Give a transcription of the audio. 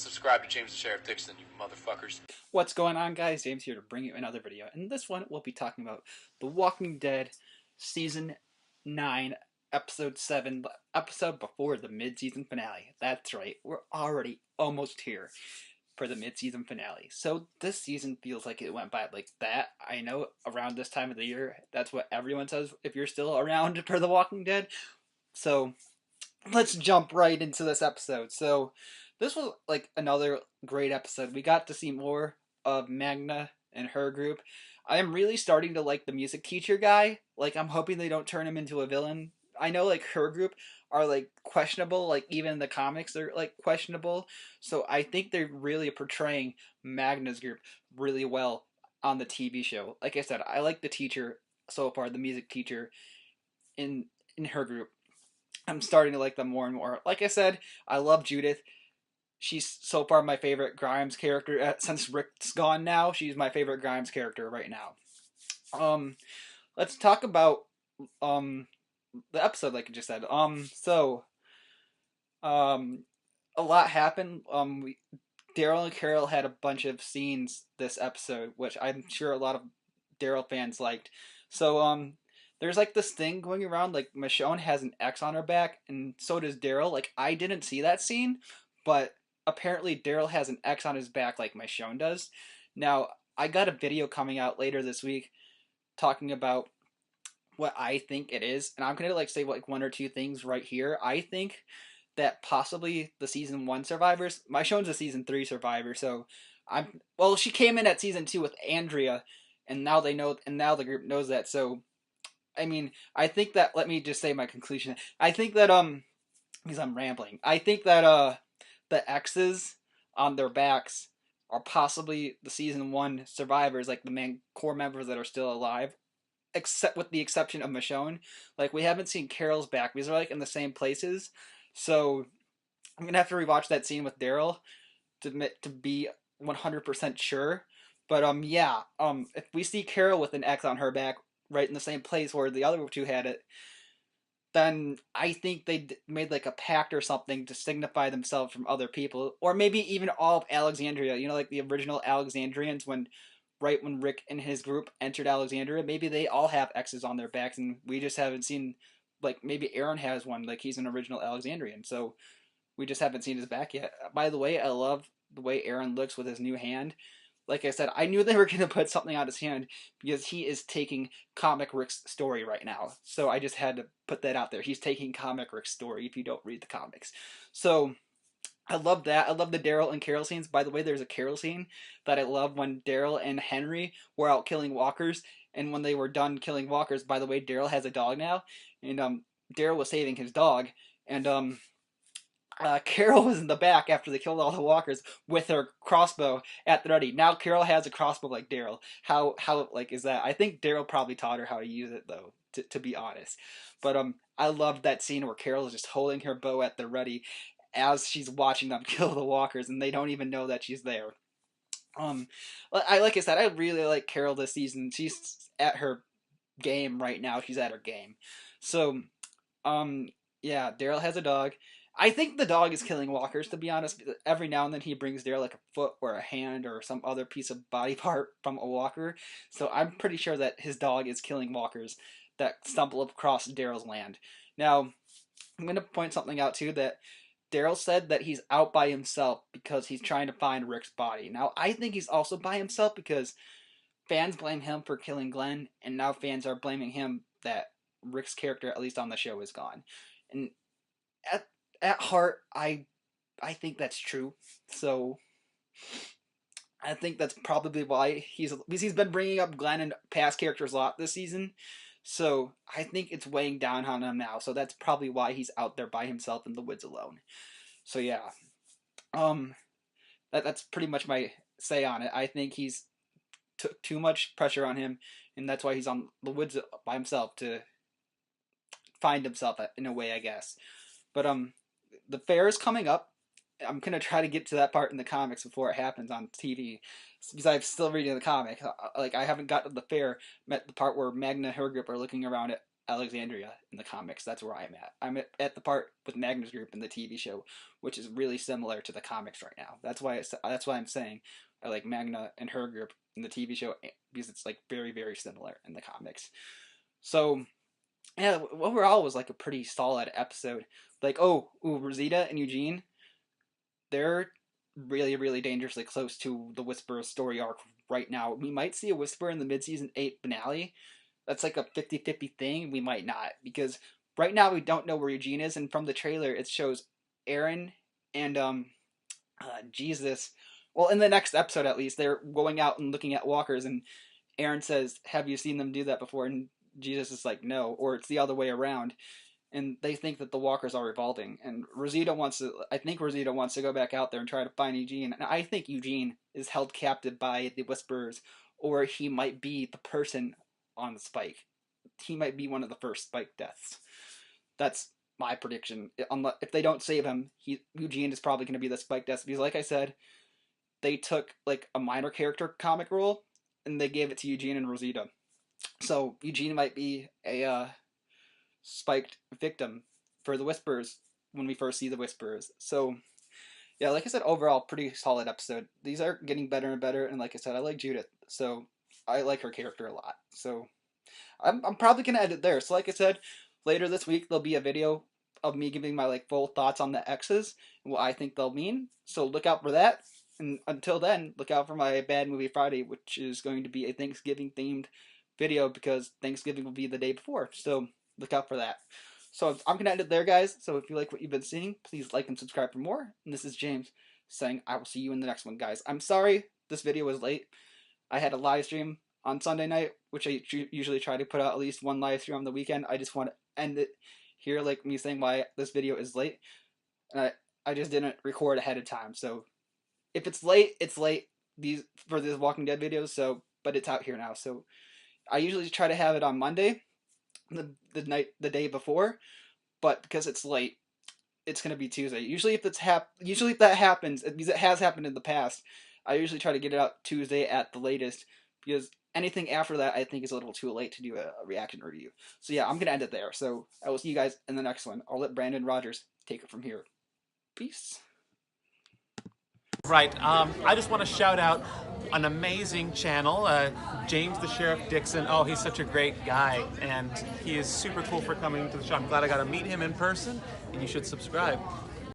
Subscribe to James the Sheriff Dixon, you motherfuckers. What's going on, guys? James here to bring you another video. In this one, we'll be talking about The Walking Dead Season 9, Episode 7, the episode before the mid-season finale. That's right, we're already almost here for the mid-season finale. So this season feels like it went by like that. I know around this time of the year, that's what everyone says if you're still around for The Walking Dead. So let's jump right into this episode. So this was like another great episode. We got to see more of Magna and her group. I am really starting to like the music teacher guy. Like, I'm hoping they don't turn him into a villain. I know like her group are like questionable, like even in the comics they're like questionable. So I think they're really portraying Magna's group really well on the TV show. Like I said, I like the teacher so far, the music teacher in her group. I'm starting to like them more and more. Like I said, I love Judith. She's so far my favorite Grimes character since Rick's gone now. She's my favorite Grimes character right now. Let's talk about the episode, like I just said. A lot happened. Daryl and Carol had a bunch of scenes this episode, which I'm sure a lot of Daryl fans liked. So there's like this thing going around, like Michonne has an X on her back, and so does Daryl. Like, I didn't see that scene, but apparently Daryl has an X on his back like Michonne does. Now, I got a video coming out later this week talking about what I think it is, and I'm gonna like say like one or two things right here. I think that possibly the season 1 survivors, Michonne's a season 3 survivor, so she came in at season 2 with Andrea, and now they know, and now the group knows that. So I mean, I think that, let me just say my conclusion. I think that because I'm rambling. I think that the X's on their backs are possibly the season 1 survivors, like the main core members that are still alive, except with the exception of Michonne. Like, we haven't seen Carol's back because they're like in the same places. So I'm gonna have to rewatch that scene with Daryl to be 100% sure. But yeah, if we see Carol with an X on her back, right in the same place where the other two had it, then I think they made like a pact or something to signify themselves from other people, or maybe even all of Alexandria. You know, like the original Alexandrians, when right when Rick and his group entered Alexandria, maybe they all have X's on their backs, and we just haven't seen. Like, maybe Aaron has one, like he's an original Alexandrian, so we just haven't seen his back yet. By the way, I love the way Aaron looks with his new hand. Like I said, I knew they were going to put something on his hand because he is taking Comic Rick's story right now. So I just had to put that out there. He's taking Comic Rick's story if you don't read the comics. So I love that. I love the Daryl and Carol scenes. By the way, there's a Carol scene that I love when Daryl and Henry were out killing walkers. And when they were done killing walkers, by the way, Daryl has a dog now. And Daryl was saving his dog. And Carol was in the back after they killed all the walkers with her crossbow at the ready. Now Carol has a crossbow like Daryl. How like is that? I think Daryl probably taught her how to use it though, to be honest. But I loved that scene where Carol is just holding her bow at the ready as she's watching them kill the walkers, and they don't even know that she's there. Like I said, I really like Carol this season. She's at her game right now. She's at her game. So yeah, Daryl has a dog. I think the dog is killing walkers, to be honest. Every now and then he brings Daryl like a foot or a hand or some other piece of body part from a walker. So I'm pretty sure that his dog is killing walkers that stumble across Daryl's land. Now, I'm going to point something out too, that Daryl said that he's out by himself because he's trying to find Rick's body. Now, I think he's also by himself because fans blame him for killing Glenn, and now fans are blaming him that Rick's character, at least on the show, is gone. And at heart, I think that's true. So I think that's probably why he's been bringing up Glenn and past characters a lot this season. So I think it's weighing down on him now. So that's probably why he's out there by himself in the woods alone. So yeah, that's pretty much my say on it. I think he's took too much pressure on him, and that's why he's on the woods by himself to find himself in a way, I guess. But the fair is coming up. I'm gonna try to get to that part in the comics before it happens on TV, because I'm still reading the comic. Like, I haven't got to the fair, met the part where Magna and her group are looking around at Alexandria in the comics. That's where I'm at. I'm at the part with Magna's group in the TV show, which is really similar to the comics right now. That's why I'm saying I like Magna and her group in the TV show, because it's like very, very similar in the comics. So yeah, overall it was like a pretty solid episode. Like, Rosita and Eugene, they're really, really dangerously close to the Whisperer story arc right now. We might see a Whisperer in the mid-season 8 finale. That's like a 50-50 thing. We might not, because right now we don't know where Eugene is, and from the trailer it shows Aaron and Jesus. Well, in the next episode at least, they're going out and looking at walkers, and Aaron says, "Have you seen them do that before?" And Jesus is like, "No," or it's the other way around. And they think that the walkers are revolting, and I think Rosita wants to go back out there and try to find Eugene, and I think Eugene is held captive by the Whisperers, or he might be the person on the spike. He might be one of the first spike deaths. That's my prediction. If they don't save him, Eugene is probably going to be the spike death, because like I said, they took like a minor character comic role, and they gave it to Eugene and Rosita. So Eugene might be a spiked victim for the Whisperers when we first see the Whisperers. So yeah, like I said, overall pretty solid episode. These are getting better and better, and like I said, I like Judith, so I like her character a lot. So I'm probably gonna end it there. So like I said, later this week there'll be a video of me giving my like full thoughts on the X's and what I think they'll mean. So look out for that. And until then, look out for my Bad Movie Friday, which is going to be a Thanksgiving themed video, because Thanksgiving will be the day before. So look out for that. So I'm going to end it there, guys. So if you like what you've been seeing, please like and subscribe for more. And this is James saying I will see you in the next one, guys. I'm sorry this video was late. I had a live stream on Sunday night, which I usually try to put out at least one live stream on the weekend. I just want to end it here, like me saying why this video is late. And I just didn't record ahead of time. So if it's late, it's late for these Walking Dead videos. So, but it's out here now. So I usually try to have it on Monday, the day before, but because it's late, it's gonna be Tuesday. Usually if that happens, because it has happened in the past, I usually try to get it out Tuesday at the latest, because anything after that I think is a little too late to do a reaction review. So yeah, I'm gonna end it there. So I will see you guys in the next one. I'll let Brandon Rogers take it from here. Peace. Right. I just want to shout out an amazing channel, James the Sheriff Dixon. Oh, he's such a great guy, and he is super cool for coming to the show. I'm glad I got to meet him in person, and you should subscribe.